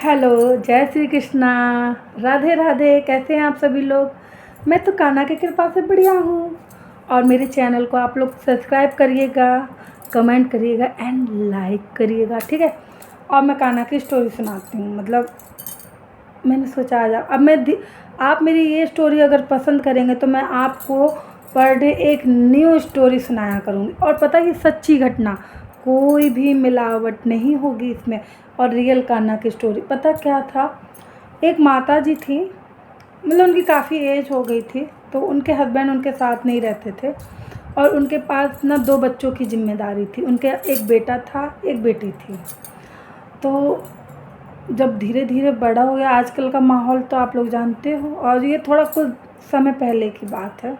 Hello, जय श्री कृष्णा। राधे राधे। कैसे हैं आप सभी लोग। मैं तो कान्हा की कृपा से बढ़िया हूँ। और मेरे चैनल को आप लोग सब्सक्राइब करिएगा, कमेंट करिएगा एंड लाइक करिएगा, ठीक है। और मैं कान्हा की स्टोरी सुनाती हूँ। मतलब मैंने सोचा आज आप मेरी ये स्टोरी अगर पसंद करेंगे तो मैं आपको पर डे एक न्यू स्टोरी सुनाया करूँगी। और पता है, ये सच्ची घटना, कोई भी मिलावट नहीं होगी इसमें। और रियल कान्हा की स्टोरी। पता क्या था, एक माता जी थी, मतलब उनकी काफ़ी एज हो गई थी, तो उनके हस्बैंड उनके साथ नहीं रहते थे। और उनके पास ना 2 बच्चों की जिम्मेदारी थी। उनके एक बेटा था, एक बेटी थी। तो जब धीरे धीरे बड़ा हो गया, आजकल का माहौल तो आप लोग जानते हो, और ये थोड़ा कुछ समय पहले की बात है।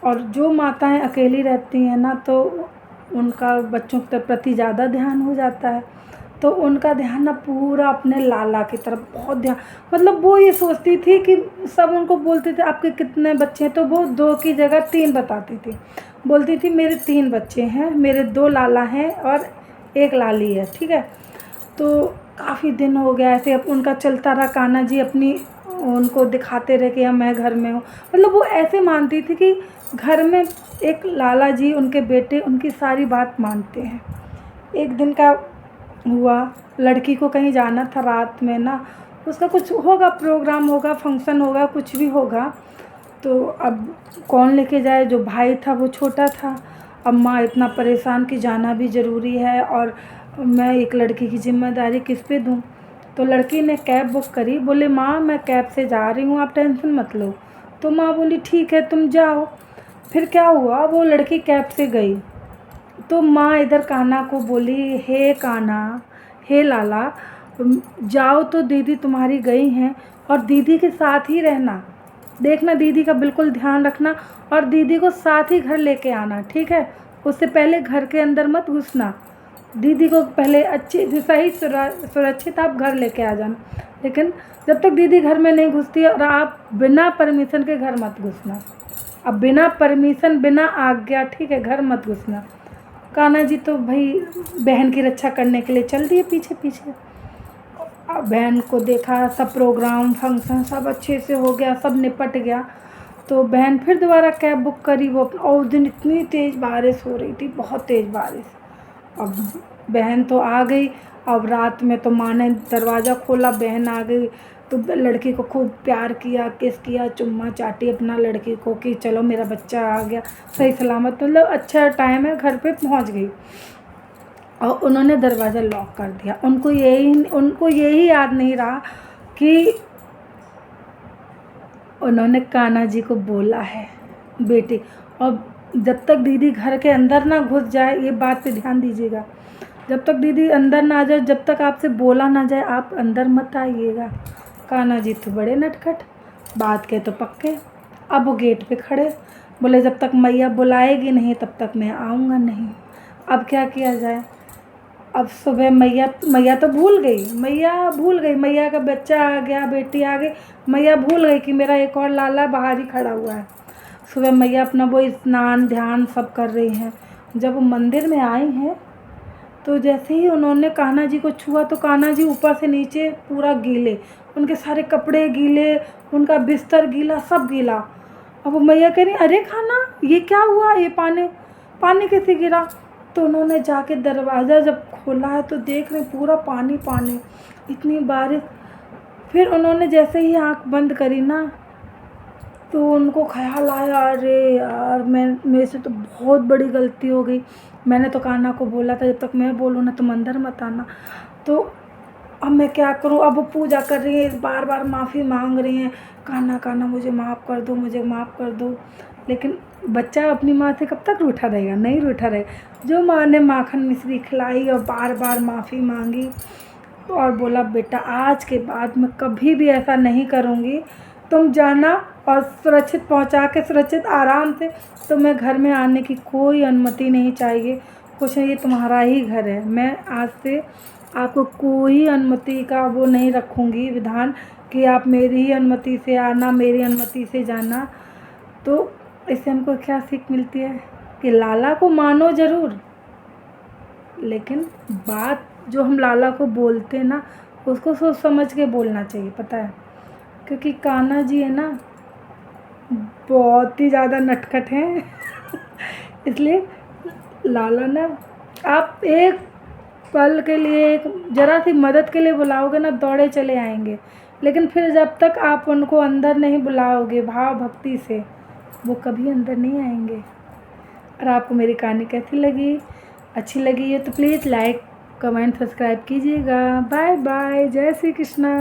और जो माताएं अकेली रहती हैं ना, तो उनका बच्चों के प्रति ज़्यादा ध्यान हो जाता है। तो उनका ध्यान ना पूरा अपने लाला की तरफ, बहुत ध्यान। मतलब वो ये सोचती थी कि सब उनको बोलते थे आपके कितने बच्चे हैं, तो वो 2 की जगह 3 बताती थी। बोलती थी मेरे 3 बच्चे हैं, मेरे 2 लाला हैं और 1 लाली है, ठीक है। तो काफ़ी दिन हो गया ऐसे अब उनका चलता रहा। कान्हा जी अपनी उनको दिखाते रहे कि मैं घर में हूँ। मतलब वो ऐसे मानती थी कि घर में एक लाला जी, उनके बेटे, उनकी सारी बात मानते हैं। एक दिन का हुआ, लड़की को कहीं जाना था रात में ना, उसका कुछ होगा, प्रोग्राम होगा, फंक्शन होगा, कुछ भी होगा। तो अब कौन लेके जाए, जो भाई था वो छोटा था। अब माँ इतना परेशान कि जाना भी ज़रूरी है, और मैं एक लड़की की ज़िम्मेदारी किस पे दूँ। तो लड़की ने कैब बुक करी। बोले माँ मैं कैब से जा रही हूँ, आप टेंशन मत लो। तो माँ बोली ठीक है तुम जाओ। फिर क्या हुआ, वो लड़की कैब से गई। तो माँ इधर कान्हा को बोली, हे कान्हा, हे लाला, जाओ तो दीदी तुम्हारी गई हैं, और दीदी के साथ ही रहना, देखना दीदी का बिल्कुल ध्यान रखना, और दीदी को साथ ही घर लेके आना, ठीक है। उससे पहले घर के अंदर मत घुसना, दीदी को पहले अच्छी सही सुरक्षित आप घर लेके आ जाना। लेकिन जब तक दीदी घर में नहीं घुसती, और आप बिना परमिशन के घर मत घुसना। अब बिना परमिशन, बिना आज्ञा, ठीक है, घर मत घुसना। कान्हा जी तो भाई बहन की रक्षा करने के लिए चल दिए पीछे पीछे। अब बहन को देखा, सब प्रोग्राम फंक्शन सब अच्छे से हो गया, सब निपट गया। तो बहन फिर दोबारा कैब बुक करी। वो और उस दिन इतनी तेज़ बारिश हो रही थी, बहुत तेज़ बारिश। अब बहन तो आ गई। अब रात में तो माँ ने दरवाज़ा खोला, बहन आ गई। तो लड़की को खूब प्यार किया, किस किया, चुम्मा चाटी अपना लड़की को कि चलो मेरा बच्चा आ गया सही सलामत, मतलब अच्छा टाइम है, घर पे पहुंच गई। और उन्होंने दरवाज़ा लॉक कर दिया। उनको यही याद नहीं रहा कि उन्होंने कान्हा जी को बोला है बेटी। और जब तक दीदी घर के अंदर ना घुस जाए, ये बात पे ध्यान दीजिएगा, जब तक दीदी अंदर ना आ जाए, जब तक आपसे बोला ना जाए, आप अंदर मत आइएगा। कान्हा जी तो बड़े नटखट, बात के तो पक्के। अब वो गेट पे खड़े, बोले जब तक मैया बुलाएगी नहीं तब तक मैं आऊँगा नहीं। अब क्या किया जाए। अब सुबह मैया तो भूल गई, मैया का बच्चा आ गया, बेटी आ गई। मैया भूल गई कि मेरा एक और लाला बाहर ही खड़ा हुआ है। सुबह मैया अपना वो स्नान ध्यान सब कर रही हैं। जब वो मंदिर में आई हैं, तो जैसे ही उन्होंने कान्हा जी को छुआ, तो कान्हा जी ऊपर से नीचे पूरा गीले, उनके सारे कपड़े गीले, उनका बिस्तर गीला, सब गीला। अब वो मैया कह रही अरे कान्हा ये क्या हुआ, ये पानी पानी कैसे गिरा। तो उन्होंने जाके दरवाज़ा जब खोला है तो देख रहे पूरा पानी पानी, इतनी बारिश। फिर उन्होंने जैसे ही आँख बंद करी ना, तो उनको ख्याल आया अरे यार मेरे से तो बहुत बड़ी गलती हो गई। मैंने तो कान्हा को बोला था जब तक मैं बोलूँ ना तुम अंदर मत आना। तो अब मैं क्या करूँ। अब वो पूजा कर रही है, बार बार माफ़ी मांग रही हैं, कान्हा कान्हा मुझे माफ़ कर दो, मुझे माफ़ कर दो। लेकिन बच्चा अपनी माँ से कब तक रूठा रहेगा, नहीं रूठा रहेगा। जो माँ ने माखन मिश्री खिलाई और बार बार माफ़ी मांगी, और बोला बेटा आज के बाद मैं कभी भी ऐसा नहीं करूँगी, तुम जाना, और सुरक्षित पहुँचा के सुरक्षित आराम से तुम्हें घर में आने की कोई अनुमति नहीं चाहिए। कुछ नहीं, ये तुम्हारा ही घर है। मैं आज से आपको कोई अनुमति का वो नहीं रखूँगी विधान कि आप मेरी ही अनुमति से आना, मेरी अनुमति से जाना। तो इससे हमको क्या सीख मिलती है कि लाला को मानो ज़रूर, लेकिन बात जो हम लाला को बोलते हैं ना, उसको सोच समझ के बोलना चाहिए, पता है, क्योंकि कान्हा जी है ना बहुत ही ज़्यादा नटखट हैं इसलिए लाला ना, आप एक पल के लिए, एक ज़रा सी मदद के लिए बुलाओगे ना, दौड़े चले आएंगे। लेकिन फिर जब तक आप उनको अंदर नहीं बुलाओगे भाव भक्ति से, वो कभी अंदर नहीं आएंगे। और आपको मेरी कहानी कैसी लगी, अच्छी लगी है तो प्लीज़ लाइक कमेंट सब्सक्राइब कीजिएगा। बाय बाय, जय श्री कृष्णा।